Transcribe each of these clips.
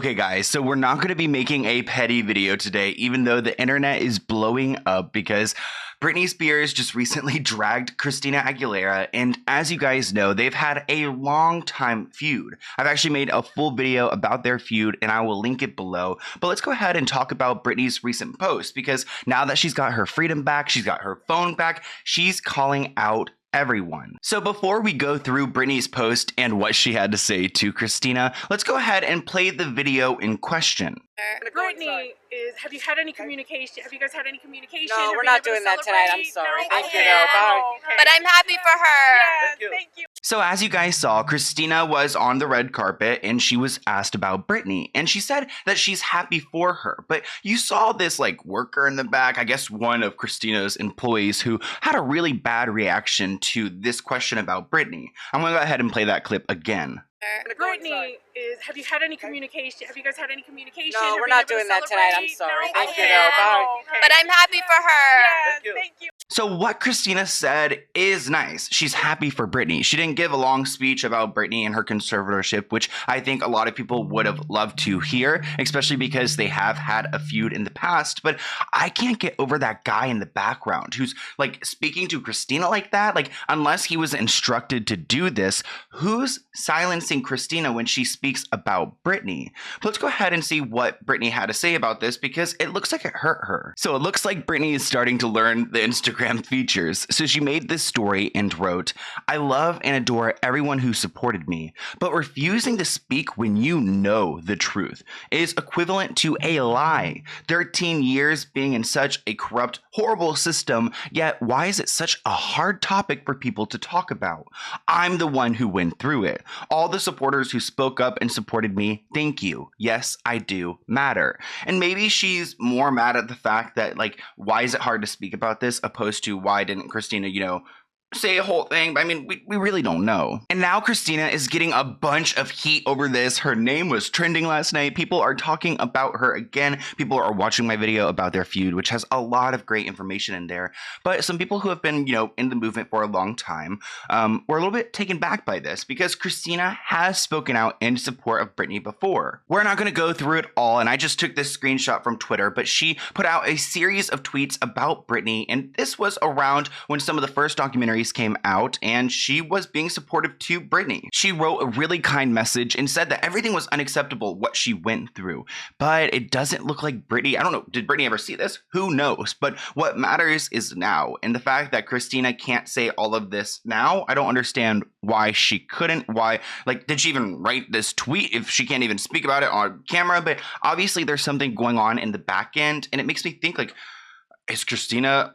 Okay guys, so we're not going to be making a petty video today, even though the internet is blowing up because Britney Spears just recently dragged Christina Aguilera, and as you guys know, they've had a long time feud. I've actually made a full video about their feud and I will link it below, but let's go ahead and talk about Britney's recent post because now that she's got her freedom back, she's got her phone back, she's calling out everyone. So before we go through Britney's post and what she had to say to Christina, let's go ahead and play the video in question. Brittany, have you had any communication? Have you guys had any communication? No, we're not doing that tonight. I'm sorry. No? Thank you. No, bye. Okay. But I'm happy for her. Yes, thank you. So as you guys saw, Christina was on the red carpet and she was asked about Britney, and she said that she's happy for her. But you saw this like worker in the back, I guess one of Christina's employees, who had a really bad reaction to this question about Britney. I'm gonna go ahead and play that clip again. Brittany, have you had any communication? Have you guys had any communication? No, Have we're you not been able doing to that tonight. I'm celebrate? sorry. No? Thank you. Okay. No, bye. Okay. But I'm happy for her. Yes, thank you. So what Christina said is nice. She's happy for Britney. She didn't give a long speech about Britney and her conservatorship, which I think a lot of people would have loved to hear, especially because they have had a feud in the past. But I can't get over that guy in the background who's like speaking to Christina like that. Like, unless he was instructed to do this, who's silencing Christina when she speaks about Britney? But let's go ahead and see what Britney had to say about this because it looks like it hurt her. So it looks like Britney is starting to learn the Instagram features. So she made this story and wrote, "I love and adore everyone who supported me, but refusing to speak when you know the truth is equivalent to a lie. 13 years being in such a corrupt, horrible system, yet why is it such a hard topic for people to talk about? I'm the one who went through it. All the supporters who spoke up and supported me, thank you. Yes, I do matter." And maybe she's more mad at the fact that, like, why is it hard to speak about this opposed to why didn't Christina, say a whole thing, but I mean, we really don't know. And now Christina is getting a bunch of heat over this. Her name was trending last night. People are talking about her again. People are watching my video about their feud, which has a lot of great information in there. But some people who have been, in the movement for a long time, were a little bit taken back by this because Christina has spoken out in support of Britney before. We're not going to go through it all, and I just took this screenshot from Twitter, but she put out a series of tweets about Britney, and this was around when some of the first documentaries came out and she was being supportive to Britney. She wrote a really kind message and said that everything was unacceptable what she went through, but it doesn't look like Britney, I don't know, did Britney ever see this? Who knows? But what matters is now, and the fact that Christina can't say all of this now, I don't understand why she couldn't. Why, like, did she even write this tweet if she can't even speak about it on camera? But obviously there's something going on in the back end, and it makes me think, like, is Christina,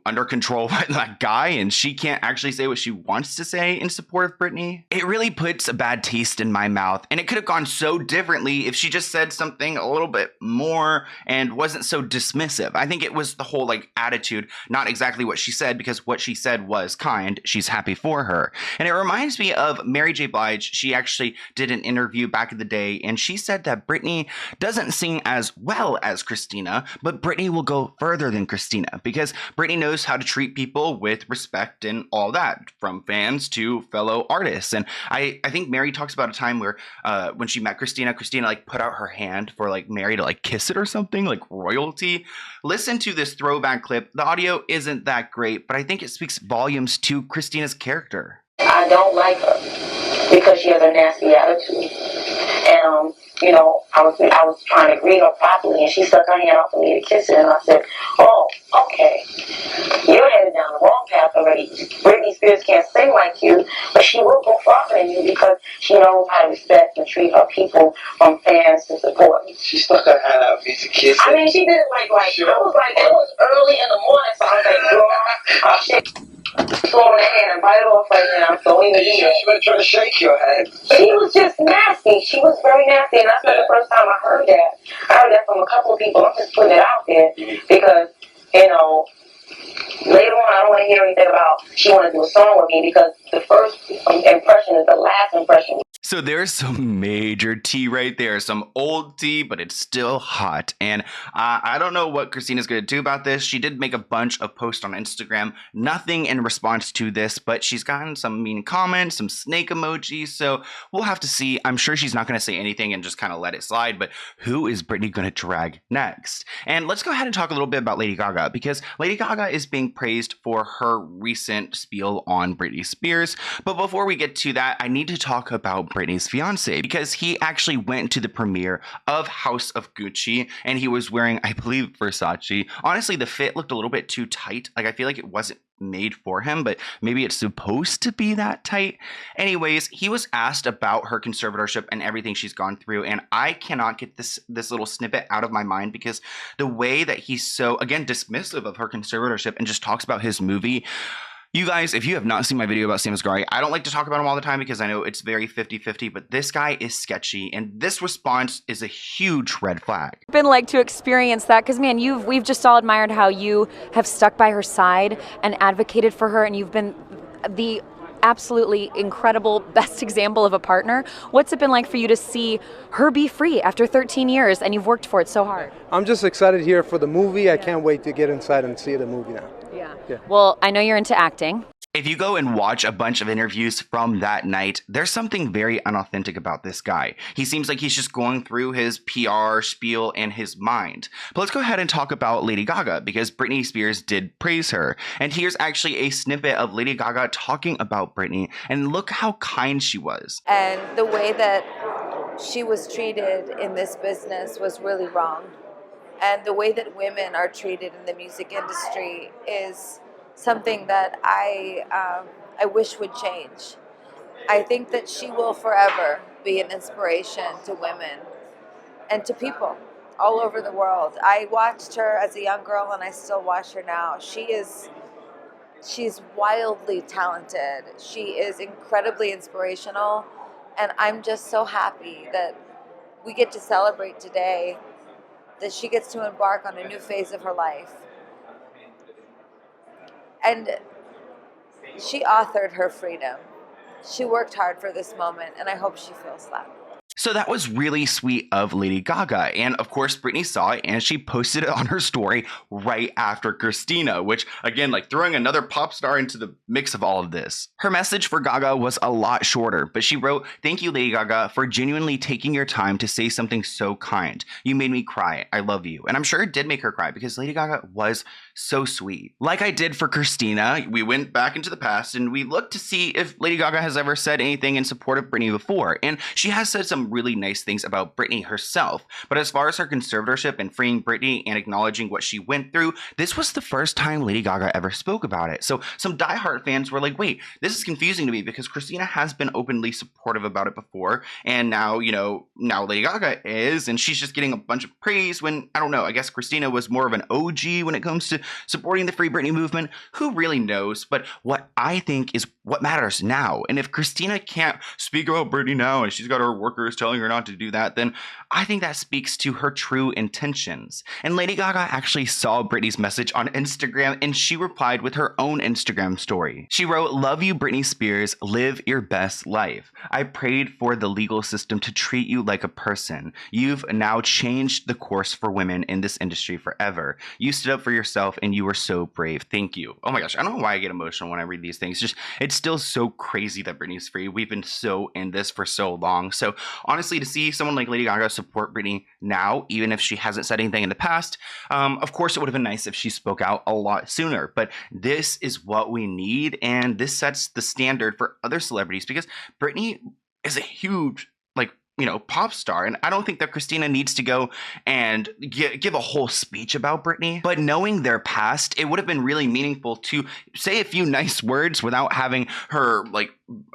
under control by that guy and she can't actually say what she wants to say in support of Britney? It really puts a bad taste in my mouth, and it could have gone so differently if she just said something a little bit more and wasn't so dismissive. I think it was the whole, attitude, not exactly what she said, because what she said was kind. She's happy for her. And it reminds me of Mary J. Blige. She actually did an interview back in the day, and she said that Britney doesn't sing as well as Christina, but Britney will go further than Christina because Britney knows how to treat people with respect and all that, from fans to fellow artists. And I think Mary talks about a time where when she met Christina put out her hand for Mary to kiss it or something, like royalty. Listen to this throwback clip. The audio isn't that great, but I think it speaks volumes to Christina's character. I don't like her because she has a nasty attitude. And, I was trying to greet her properly, and she stuck her hand out for me to kiss it, and I said, "Oh, okay. You're headed down the wrong path already. Britney Spears can't sing like you, but she will go farther than you because she knows how to respect and treat her people, from fans to support." She stuck her hand out for you to kiss it. I mean, she did it Sure. I was it was early in the morning, so I was like, "Girl, I'll shake." Slow on the hand and bite it off right now, so even She was trying to shake your hand. she was just nasty. She was very nasty, and that's not the first time I heard that. I heard that from a couple of people. I'm just putting it out there because, later on I don't want to hear anything about she want to do a song with me, because the first impression is the last impression. So So there's some major tea right there, some old tea, but it's still hot. And I don't know what Christina's going to do about this. She did make a bunch of posts on Instagram, nothing in response to this, but she's gotten some mean comments, some snake emojis. So we'll have to see. I'm sure she's not going to say anything and just kind of let it slide. But who is Britney going to drag next? And let's go ahead and talk a little bit about Lady Gaga, because Lady Gaga is being praised for her recent spiel on Britney Spears. But before we get to that, I need to talk about Britney's fiance, because he actually went to the premiere of House of Gucci and he was wearing, I believe, Versace. Honestly, the fit looked a little bit too tight. Like, I feel like it wasn't made for him, but maybe it's supposed to be that tight. Anyways, he was asked about her conservatorship and everything she's gone through, and I cannot get this little snippet out of my mind, because the way that he's so, again, dismissive of her conservatorship and just talks about his movie. You guys, if you have not seen my video about Asghari, I don't like to talk about him all the time because I know it's very 50-50, but this guy is sketchy, and this response is a huge red flag. Been like to experience that, because man, we've just all admired how you have stuck by her side and advocated for her, and you've been the absolutely incredible best example of a partner. What's it been like for you to see her be free after 13 years, and you've worked for it so hard? I'm just excited here for the movie. I can't wait to get inside and see the movie now. Yeah. Well, I know you're into acting. If you go and watch a bunch of interviews from that night, there's something very unauthentic about this guy. He seems like he's just going through his PR spiel in his mind. But let's go ahead and talk about Lady Gaga, because Britney Spears did praise her. And here's actually a snippet of Lady Gaga talking about Britney, and look how kind she was. And the way that she was treated in this business was really wrong. And the way that women are treated in the music industry is something that I wish would change. I think that she will forever be an inspiration to women and to people all over the world. I watched her as a young girl, and I still watch her now. She's wildly talented. She is incredibly inspirational, and I'm just so happy that we get to celebrate today that she gets to embark on a new phase of her life. And she authored her freedom. She worked hard for this moment, and I hope she feels that. So that was really sweet of Lady Gaga. And of course, Britney saw it and she posted it on her story right after Christina, which again, like throwing another pop star into the mix of all of this. Her message for Gaga was a lot shorter, but she wrote, "Thank you, Lady Gaga, for genuinely taking your time to say something so kind. You made me cry. I love you." And I'm sure it did make her cry, because Lady Gaga was so sweet. Like I did for Christina, we went back into the past and we looked to see if Lady Gaga has ever said anything in support of Britney before. And she has said some really nice things about Britney herself. But as far as her conservatorship and freeing Britney and acknowledging what she went through, this was the first time Lady Gaga ever spoke about it. So some diehard fans were like, wait, this is confusing to me, because Christina has been openly supportive about it before. And now, now Lady Gaga is, and she's just getting a bunch of praise when, I don't know, I guess Christina was more of an OG when it comes to supporting the Free Britney movement. Who really knows? But what I think is what matters now. And if Christina can't speak about Britney now and she's got her workers telling her not to do that, then I think that speaks to her true intentions. And Lady Gaga actually saw Britney's message on Instagram, and she replied with her own Instagram story. She wrote, "Love you, Britney Spears. Live your best life. I prayed for the legal system to treat you like a person. You've now changed the course for women in this industry forever. You stood up for yourself and you were so brave. Thank you." Oh my gosh, I don't know why I get emotional when I read these things. It's still so crazy that Britney's free. We've been so in this for so long. So honestly, to see someone like Lady Gaga support Britney now, even if she hasn't said anything in the past, of course it would have been nice if she spoke out a lot sooner. But this is what we need, and this sets the standard for other celebrities, because Britney is a huge, pop star. And I don't think that Christina needs to go and give a whole speech about Britney. But knowing their past, it would have been really meaningful to say a few nice words without having her,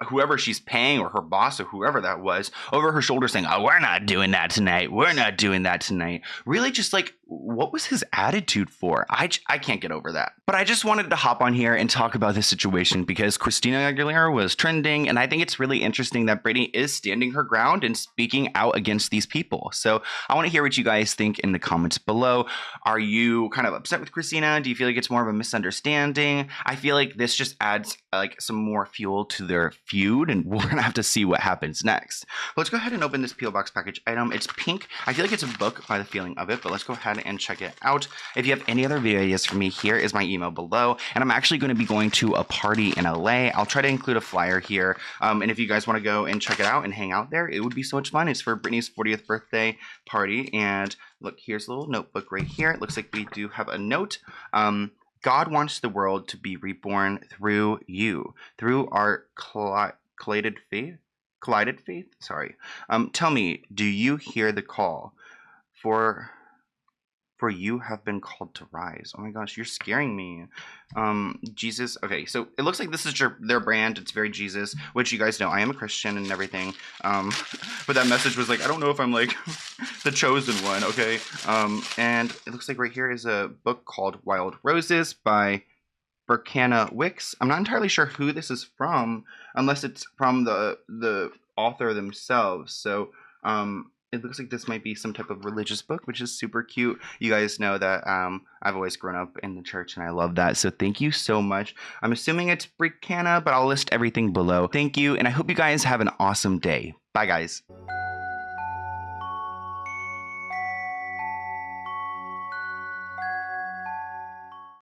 whoever she's paying, or her boss, or whoever that was, over her shoulder saying, "Oh, we're not doing that tonight. We're not doing that tonight." Really, just what was his attitude for? I can't get over that. But I just wanted to hop on here and talk about this situation because Christina Aguilera was trending, and I think it's really interesting that Britney is standing her ground and speaking out against these people. So I want to hear what you guys think in the comments below. Are you kind of upset with Christina? Do you feel like it's more of a misunderstanding? I feel like this just adds some more fuel to their another feud, and we're gonna have to see what happens next. But let's go ahead and open this P.O. Box package item. It's pink. I feel like it's a book by the feeling of it, but let's go ahead and check it out. If you have any other video ideas for me, here is my email below, and I'm actually going to be going to a party in LA. I'll try to include a flyer here, and if you guys want to go and check it out and hang out there, it would be so much fun. It's for Britney's 40th birthday party, and look, here's a little notebook right here. It looks like we do have a note. God wants the world to be reborn through you, through our collided faith. Sorry. Tell me, do you hear the call? For you have been called to rise. Oh my gosh, you're scaring me. Jesus. Okay, so it looks like this is their brand. It's very Jesus, which you guys know I am a Christian and everything. But that message was like, I don't know if I'm like the chosen one, okay? And it looks like right here is a book called Wild Roses by Berkanna Wicks. I'm not entirely sure who this is from, unless it's from the author themselves. So, it looks like this might be some type of religious book, which is super cute. You guys know that I've always grown up in the church, and I love that. So thank you so much. I'm assuming it's Berkanna, but I'll list everything below. Thank you, and I hope you guys have an awesome day. Bye, guys.